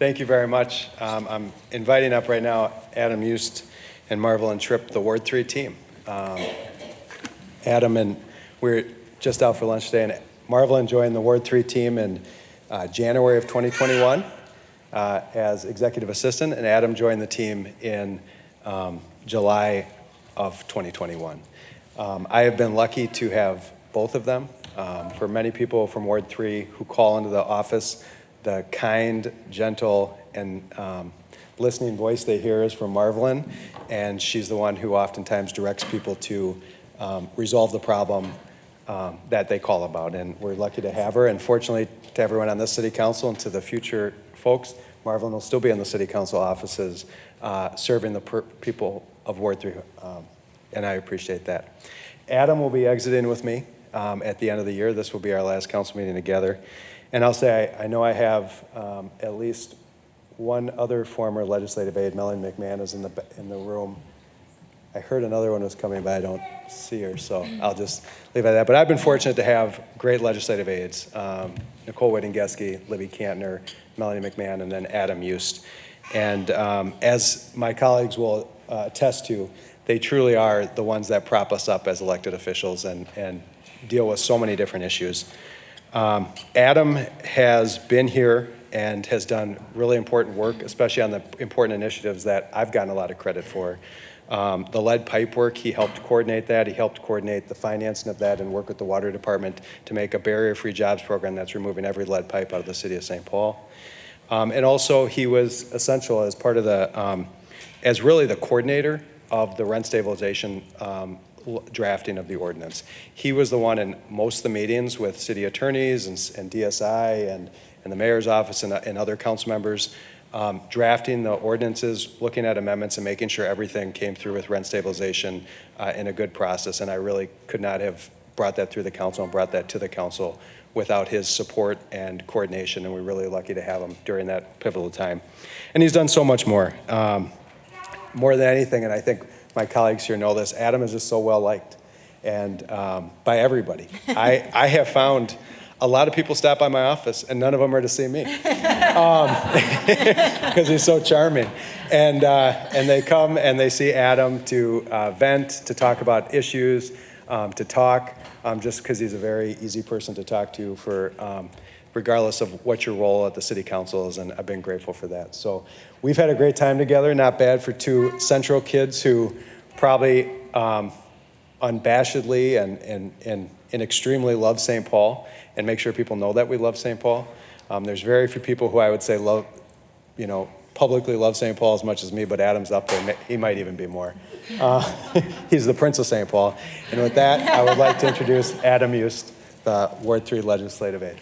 Thank you very much. I'm inviting up right now Adam Eust and Marvel and Tripp, the Ward 3 team. Adam and we're just out for lunch today, and Marvel joined the Ward 3 team in January of 2021 as executive assistant, and Adam joined the team in July of 2021. I have been lucky to have both of them. For many people from Ward 3 who call into the office, the kind, gentle, and listening voice they hear is from Marvelyn, and she's the one who oftentimes directs people to resolve the problem that they call about, and we're lucky to have her. And fortunately to everyone on this city council and to the future folks, Marvelyn will still be in the city council offices serving the people of Ward 3, and I appreciate that. Adam will be exiting with me at the end of the year. This will be our last council meeting together. And I'll say, I know I have at least one other former legislative aide. Melanie McMahon is in the room. I heard another one was coming, but I don't see her, so I'll just leave it at that. But I've been fortunate to have great legislative aides, Nicole Whittingeski, Libby Cantner, Melanie McMahon, and then Adam Eust. And as my colleagues will attest to, they truly are the ones that prop us up as elected officials and deal with so many different issues. Adam has been here and has done really important work, especially on the important initiatives that I've gotten a lot of credit for. The lead pipe work, he helped coordinate that. He helped coordinate the financing of that and work with the water department to make a barrier-free jobs program that's removing every lead pipe out of the city of St. Paul. And also he was essential as part of the, as really the coordinator of the rent stabilization drafting of the ordinance. He was the one in most of the meetings with city attorneys and DSI and the mayor's office and other council members, drafting the ordinances, looking at amendments and making sure everything came through with rent stabilization in a good process. And I really could not have brought that through the council and brought that to the council without his support and coordination. And we're really lucky to have him during that pivotal time. And he's done so much more. More than anything, and I think my colleagues here know this, Adam is just so well liked and by everybody. I have found a lot of people stop by my office and none of them are to see me because he's so charming. And they come and they see Adam to vent, to talk about issues, to talk, just because he's a very easy person to talk to for regardless of what your role at the city council is, and I've been grateful for that. So we've had a great time together, not bad for two Central kids who probably unabashedly and extremely love St. Paul and make sure people know that we love St. Paul. There's very few people who I would say love, publicly love St. Paul as much as me, but Adam's up there. He might even be more. He's the Prince of St. Paul. And with that, I would like to introduce Adam Eust, the Ward 3 legislative aide.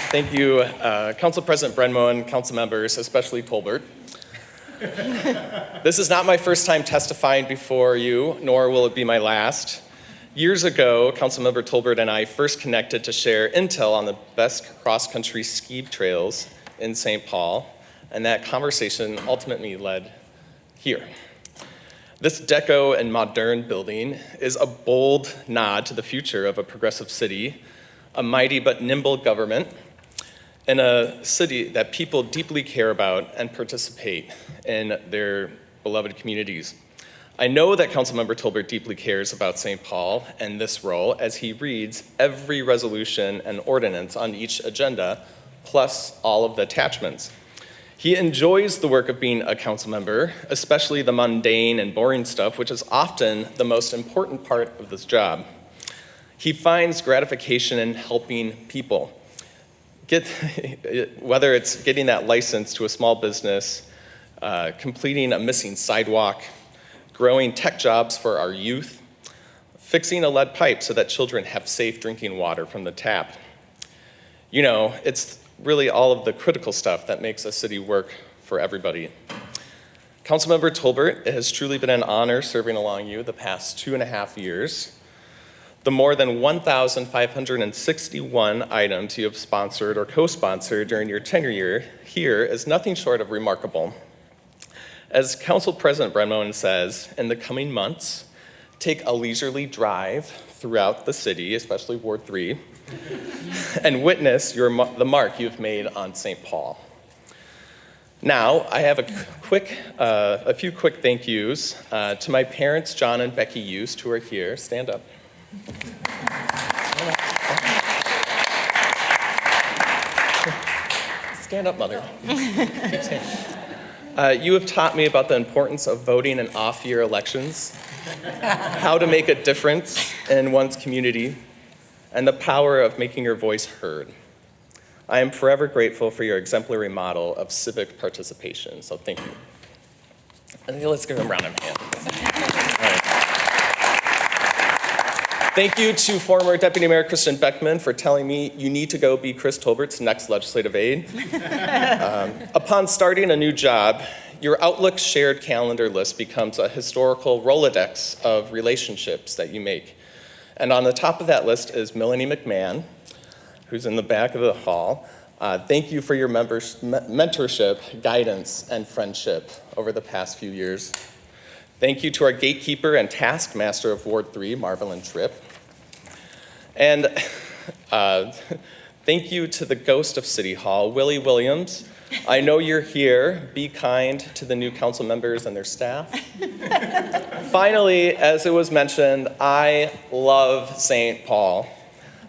Thank you, Council President Brenmo and council members, especially Tolbert. This is not my first time testifying before you, nor will it be my last. Years ago, Councilmember Tolbert and I first connected to share intel on the best cross-country ski trails in St. Paul, and that conversation ultimately led here. This deco and modern building is a bold nod to the future of a progressive city, a mighty but nimble government, and a city that people deeply care about and participate in their beloved communities. I know that Councilmember Tolbert deeply cares about St. Paul and this role as he reads every resolution and ordinance on each agenda, plus all of the attachments. He enjoys the work of being a council member, especially the mundane and boring stuff, which is often the most important part of this job. He finds gratification in helping people. Whether it's getting that license to a small business, completing a missing sidewalk, growing tech jobs for our youth, fixing a lead pipe so that children have safe drinking water from the tap. It's really all of the critical stuff that makes a city work for everybody. Councilmember Tolbert, it has truly been an honor serving along you the past 2.5 years. The more than 1,561 items you have sponsored or co-sponsored during your tenure here is nothing short of remarkable. As Council President Brenmo says, in the coming months, take a leisurely drive throughout the city, especially Ward 3, and witness the mark you've made on St. Paul. Now, I have a few quick thank yous to my parents, John and Becky Used, who are here. Stand up. Stand up, Mother. Keep standing. You have taught me about the importance of voting in off-year elections, how to make a difference in one's community, and the power of making your voice heard. I am forever grateful for your exemplary model of civic participation, so thank you. And let's give them a round of applause. All right. Thank you to former Deputy Mayor Kristen Beckman for telling me you need to go be Chris Tolbert's next legislative aide. Upon starting a new job, your Outlook shared calendar list becomes a historical Rolodex of relationships that you make. And on the top of that list is Melanie McMahon, who's in the back of the hall. Thank you for your mentorship, guidance, and friendship over the past few years. Thank you to our gatekeeper and taskmaster of Ward 3, Marvelyn Tripp. And thank you to the ghost of City Hall, Willie Williams. I know you're here. Be kind to the new council members and their staff. Finally, as it was mentioned, I love St. Paul.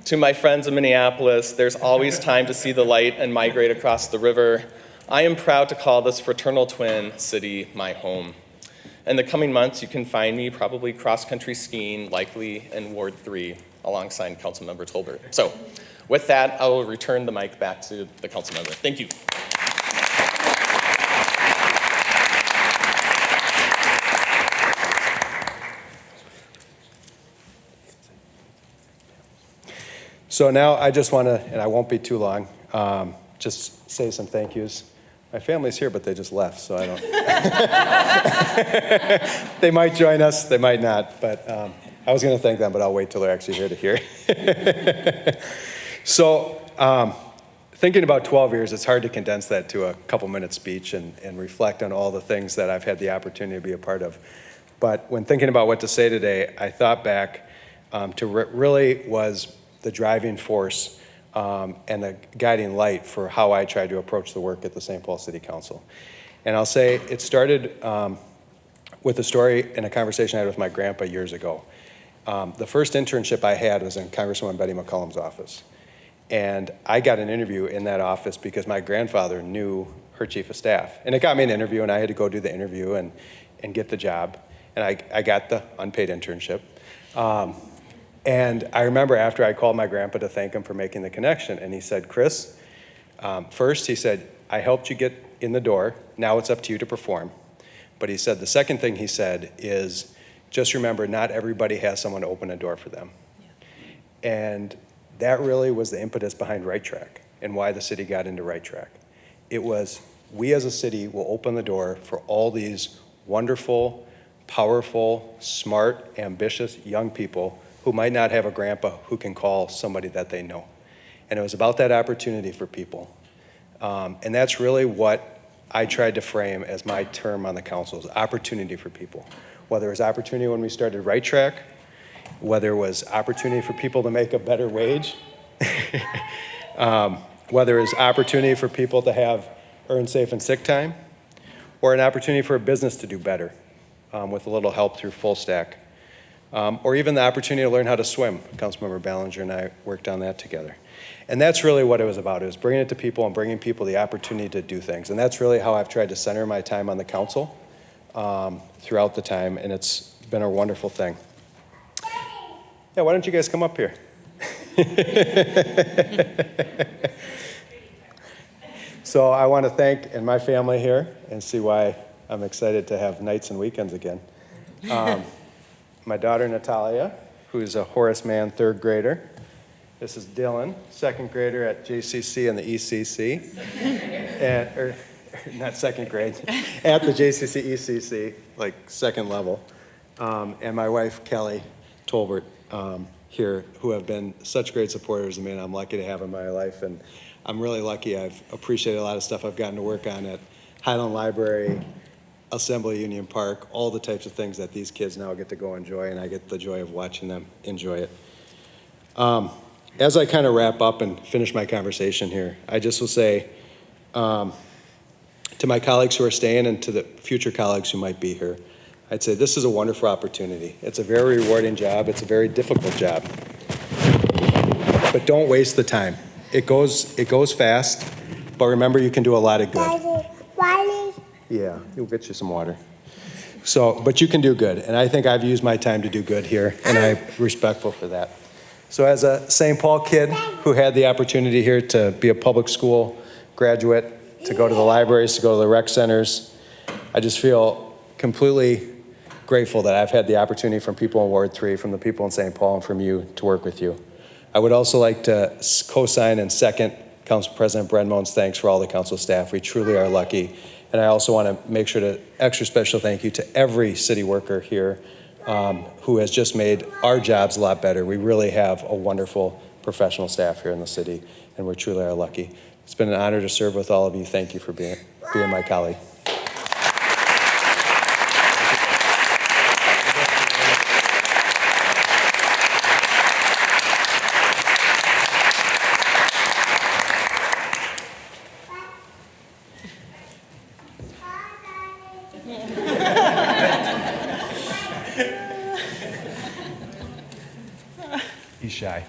To my friends in Minneapolis, there's always time to see the light and migrate across the river. I am proud to call this fraternal twin city my home. In the coming months, you can find me probably cross-country skiing, likely in Ward 3, alongside Councilmember Tolbert. So with that, I will return the mic back to the councilmember. Thank you. So now I just want to, and I won't be too long, just say some thank yous. My family's here, but they just left, so I don't. They might join us, they might not, but I was going to thank them, but I'll wait till they're actually here to hear. So thinking about 12 years, it's hard to condense that to a couple-minute speech and reflect on all the things that I've had the opportunity to be a part of. But when thinking about what to say today, I thought back to really was the driving force and the guiding light for how I tried to approach the work at the St. Paul City Council. And I'll say it started with a story and a conversation I had with my grandpa years ago. The first internship I had was in Congresswoman Betty McCollum's office. And I got an interview in that office because my grandfather knew her chief of staff. And it got me an interview, and I had to go do the interview and get the job. And I got the unpaid internship. And I remember after I called my grandpa to thank him for making the connection, and he said, Chris, first he said, I helped you get in the door. Now it's up to you to perform. But he said the second thing he said is, just remember, not everybody has someone to open a door for them. Yeah. And that really was the impetus behind Right Track and why the city got into Right Track. It was, we as a city will open the door for all these wonderful, powerful, smart, ambitious young people who might not have a grandpa who can call somebody that they know. And it was about that opportunity for people. And that's really what I tried to frame as my term on the council, is opportunity for people. Whether it was opportunity when we started Right Track, whether it was opportunity for people to make a better wage, whether it was opportunity for people to have earned safe and sick time, or an opportunity for a business to do better with a little help through Full Stack. Or even the opportunity to learn how to swim. Councilmember Ballinger and I worked on that together. And that's really what it was about. It was bringing it to people and bringing people the opportunity to do things. And that's really how I've tried to center my time on the council throughout the time, and it's been a wonderful thing. Yeah, why don't you guys come up here? So I want to thank and my family here and see why I'm excited to have nights and weekends again. My daughter, Natalia, who's a Horace Mann third grader. This is Dylan, second grader at JCC and the ECC. Or not second grade, at the JCC ECC, like second level. And my wife, Kelly Tolbert, here, who have been such great supporters of me, and I'm lucky to have in my life. And I'm really lucky. I've appreciated a lot of stuff I've gotten to work on at Highland Library, Assembly Union Park, all the types of things that these kids now get to go enjoy, and I get the joy of watching them enjoy it. As I kind of wrap up and finish my conversation here, I just will say to my colleagues who are staying and to the future colleagues who might be here, I'd say this is a wonderful opportunity. It's a very rewarding job. It's a very difficult job. But don't waste the time. It goes fast, but remember you can do a lot of good. Yeah, we'll get you some water. So, but you can do good, and I think I've used my time to do good here, and I'm respectful for that. So as a St. Paul kid who had the opportunity here to be a public school graduate, to go to the libraries, to go to the rec centers, I just feel completely grateful that I've had the opportunity from people in Ward 3, from the people in St. Paul, and from you to work with you. I would also like to co-sign and second Council President Brenmoen's thanks for all the council staff. We truly are lucky. And I also want to make sure to extra special thank you to every city worker here who has just made our jobs a lot better. We really have a wonderful professional staff here in the city, and we truly are lucky. It's been an honor to serve with all of you. Thank you for being my colleague. He's shy.